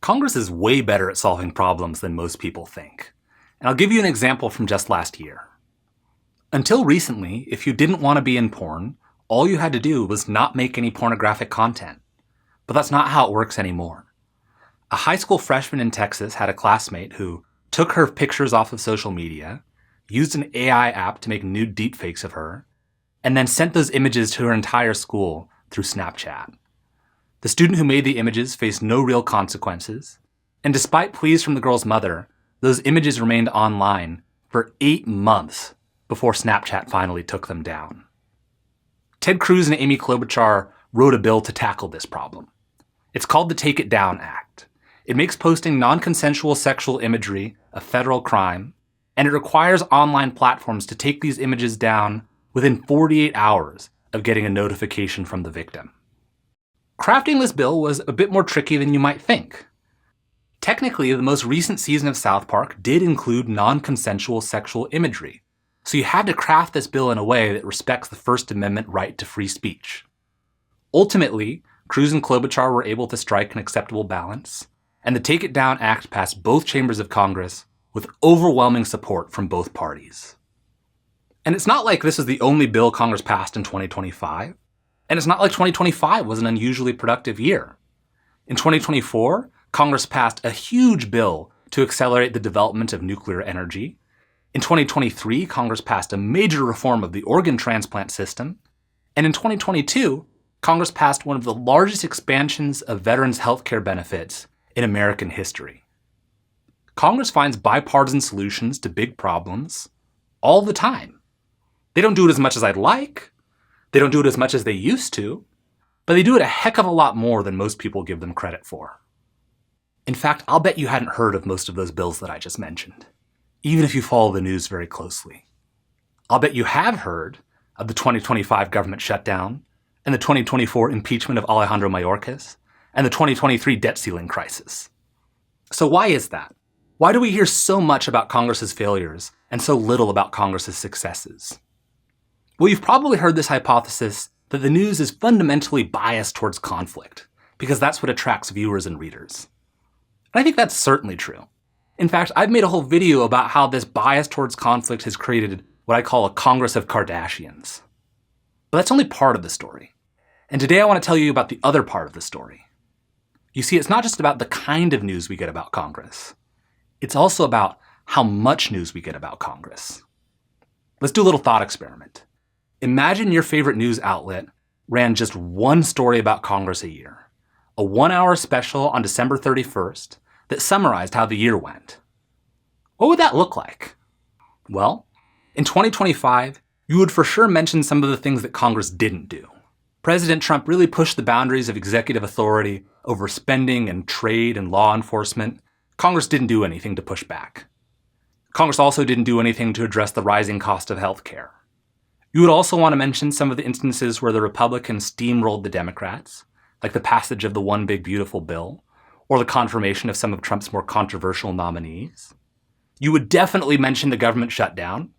Congress is way better at solving problems than most people think. And I'll give you an example from just last year. Until recently, if you didn't want to be in porn, all you had to do was not make any pornographic content. But that's not how it works anymore. A high school freshman in Texas had a classmate who took her pictures off of social media, used an AI app to make nude deepfakes of her, and then sent those images to her entire school through Snapchat. The student who made the images faced no real consequences, and despite pleas from the girl's mother, those images remained online for 8 months before Snapchat finally took them down. Ted Cruz and Amy Klobuchar wrote a bill to tackle this problem. It's called the Take It Down Act. It makes posting non-consensual sexual imagery a federal crime, and it requires online platforms to take these images down within 48 hours of getting a notification from the victim. Crafting this bill was a bit more tricky than you might think. Technically, the most recent season of South Park did include non-consensual sexual imagery, so you had to craft this bill in a way that respects the First Amendment right to free speech. Ultimately, Cruz and Klobuchar were able to strike an acceptable balance, and the Take It Down Act passed both chambers of Congress with overwhelming support from both parties. And it's not like this is the only bill Congress passed in 2025, and it's not like 2025 was an unusually productive year. In 2024, Congress passed a huge bill to accelerate the development of nuclear energy. In 2023, Congress passed a major reform of the organ transplant system. And in 2022, Congress passed one of the largest expansions of veterans' healthcare benefits in American history. Congress finds bipartisan solutions to big problems all the time. They don't do it as much as I'd like. They don't do it as much as they used to, but they do it a heck of a lot more than most people give them credit for. In fact, I'll bet you hadn't heard of most of those bills that I just mentioned, even if you follow the news very closely. I'll bet you have heard of the 2025 government shutdown and the 2024 impeachment of Alejandro Mayorkas and the 2023 debt ceiling crisis. So why is that? Why do we hear so much about Congress's failures and so little about Congress's successes? Well, you've probably heard this hypothesis that the news is fundamentally biased towards conflict, because that's what attracts viewers and readers. And I think that's certainly true. In fact, I've made a whole video about how this bias towards conflict has created what I call a Congress of Kardashians. But that's only part of the story. And today I want to tell you about the other part of the story. You see, it's not just about the kind of news we get about Congress. It's also about how much news we get about Congress. Let's do a little thought experiment. Imagine your favorite news outlet ran just one story about Congress a year, a 1-hour special on December 31st that summarized how the year went. What would that look like? Well, in 2025, you would for sure mention some of the things that Congress didn't do. President Trump really pushed the boundaries of executive authority over spending and trade and law enforcement. Congress didn't do anything to push back. Congress also didn't do anything to address the rising cost of healthcare. You would also want to mention some of the instances where the Republicans steamrolled the Democrats, like the passage of the One Big Beautiful Bill, or the confirmation of some of Trump's more controversial nominees. You would definitely mention the government shutdown.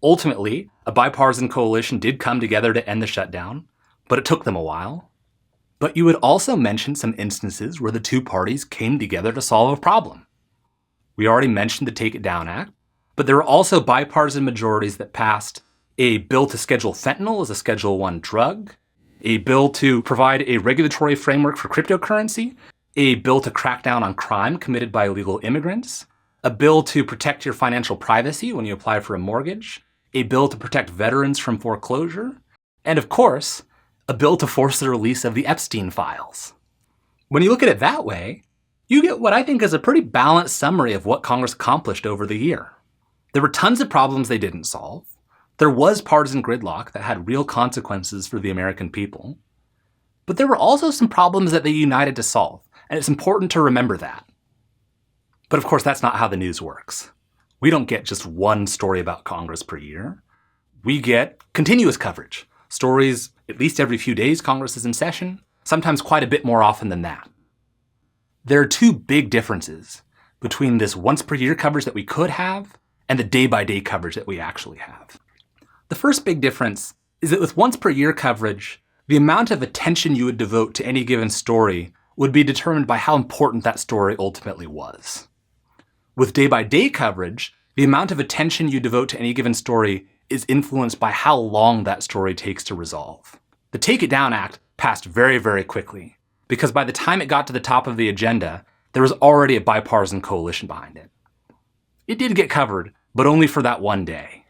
Ultimately, a bipartisan coalition did come together to end the shutdown, but it took them a while. But you would also mention some instances where the two parties came together to solve a problem. We already mentioned the Take It Down Act, but there were also bipartisan majorities that passed a bill to schedule fentanyl as a Schedule I drug, a bill to provide a regulatory framework for cryptocurrency, a bill to crack down on crime committed by illegal immigrants, a bill to protect your financial privacy when you apply for a mortgage, a bill to protect veterans from foreclosure, and of course, a bill to force the release of the Epstein files. When you look at it that way, you get what I think is a pretty balanced summary of what Congress accomplished over the year. There were tons of problems they didn't solve. There was partisan gridlock that had real consequences for the American people. But there were also some problems that they united to solve, and it's important to remember that. But of course, that's not how the news works. We don't get just one story about Congress per year. We get continuous coverage. Stories at least every few days Congress is in session, sometimes quite a bit more often than that. There are two big differences between this once per year coverage that we could have and the day-by-day coverage that we actually have. The first big difference is that with once per year coverage, the amount of attention you would devote to any given story would be determined by how important that story ultimately was. With day-by-day coverage, the amount of attention you devote to any given story is influenced by how long that story takes to resolve. The Take It Down Act passed very, very quickly, because by the time it got to the top of the agenda, there was already a bipartisan coalition behind it. It did get covered, but only for that one day.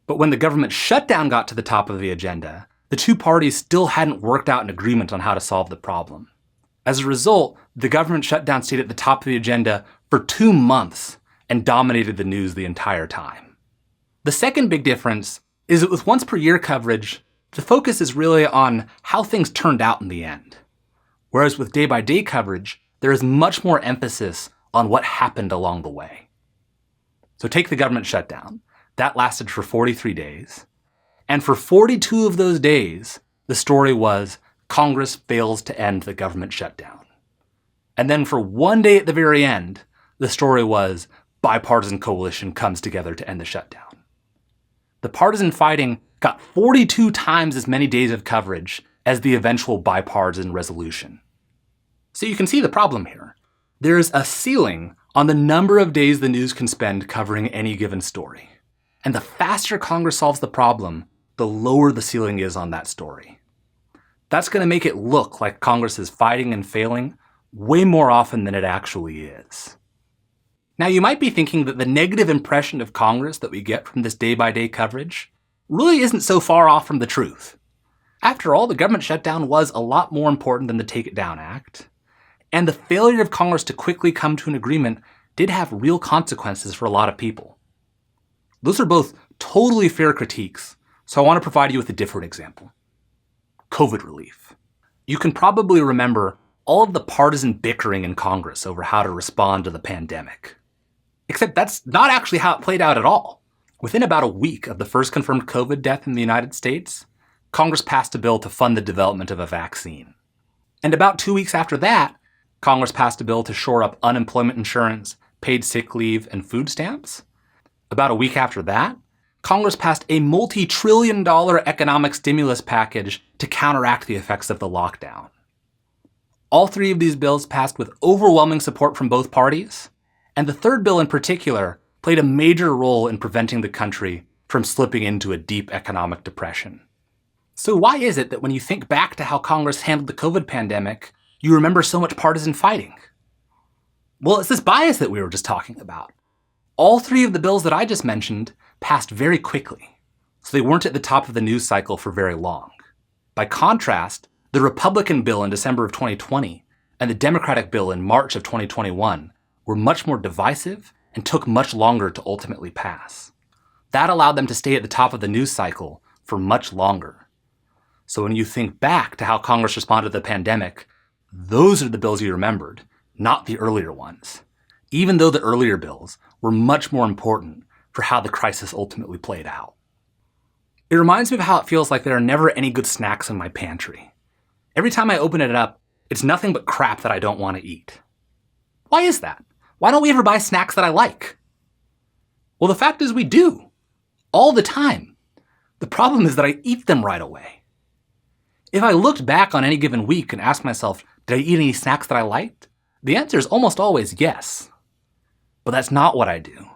But when the government shutdown got to the top of the agenda, the two parties still hadn't worked out an agreement on how to solve the problem. As a result, the government shutdown stayed at the top of the agenda for 2 months and dominated the news the entire time. The second big difference is that with once per year coverage, the focus is really on how things turned out in the end. Whereas with day-by-day coverage, there is much more emphasis on what happened along the way. So take the government shutdown. That lasted for 43 days. And for 42 of those days, the story was Congress fails to end the government shutdown. And then for one day at the very end, the story was bipartisan coalition comes together to end the shutdown. The partisan fighting got 42 times as many days of coverage as the eventual bipartisan resolution. So you can see the problem here. There is a ceiling on the number of days the news can spend covering any given story. And the faster Congress solves the problem, the lower the ceiling is on that story. That's going to make it look like Congress is fighting and failing way more often than it actually is. Now, you might be thinking that the negative impression of Congress that we get from this day-by-day coverage really isn't so far off from the truth. After all, the government shutdown was a lot more important than the Take It Down Act, and the failure of Congress to quickly come to an agreement did have real consequences for a lot of people. Those are both totally fair critiques, so I want to provide you with a different example. COVID relief. You can probably remember all of the partisan bickering in Congress over how to respond to the pandemic. Except that's not actually how it played out at all. Within about a week of the first confirmed COVID death in the United States, Congress passed a bill to fund the development of a vaccine. And about 2 weeks after that, Congress passed a bill to shore up unemployment insurance, paid sick leave, and food stamps. About a week after that, Congress passed a multi-trillion-dollar economic stimulus package to counteract the effects of the lockdown. All three of these bills passed with overwhelming support from both parties, and the third bill in particular played a major role in preventing the country from slipping into a deep economic depression. So why is it that when you think back to how Congress handled the COVID pandemic, you remember so much partisan fighting? Well, it's this bias that we were just talking about. All three of the bills that I just mentioned passed very quickly, so they weren't at the top of the news cycle for very long. By contrast, the Republican bill in December of 2020 and the Democratic bill in March of 2021 were much more divisive and took much longer to ultimately pass. That allowed them to stay at the top of the news cycle for much longer. So when you think back to how Congress responded to the pandemic, those are the bills you remembered, not the earlier ones, even though the earlier bills were much more important for how the crisis ultimately played out. It reminds me of how it feels like there are never any good snacks in my pantry. Every time I open it up, it's nothing but crap that I don't want to eat. Why is that? Why don't we ever buy snacks that I like? Well, the fact is we do. All the time. The problem is that I eat them right away. If I looked back on any given week and asked myself, did I eat any snacks that I liked? The answer is almost always yes. But that's not what I do.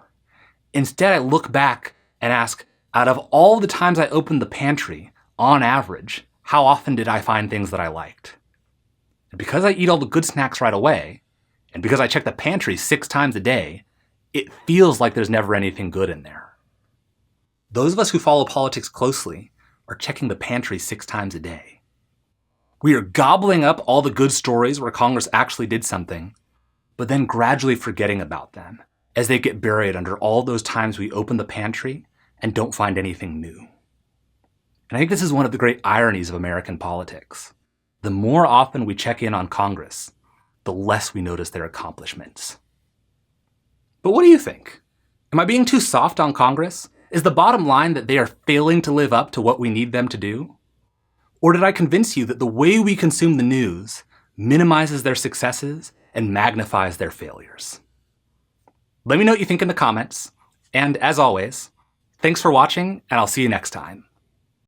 Instead, I look back and ask, out of all the times I opened the pantry, on average, how often did I find things that I liked? And because I eat all the good snacks right away, and because I check the pantry 6 times a day, it feels like there's never anything good in there. Those of us who follow politics closely are checking the pantry 6 times a day. We are gobbling up all the good stories where Congress actually did something, but then gradually forgetting about them as they get buried under all those times we open the pantry and don't find anything new. And I think this is one of the great ironies of American politics. The more often we check in on Congress, the less we notice their accomplishments. But what do you think? Am I being too soft on Congress? Is the bottom line that they are failing to live up to what we need them to do? Or did I convince you that the way we consume the news minimizes their successes and magnifies their failures? Let me know what you think in the comments. And as always, thanks for watching, and I'll see you next time.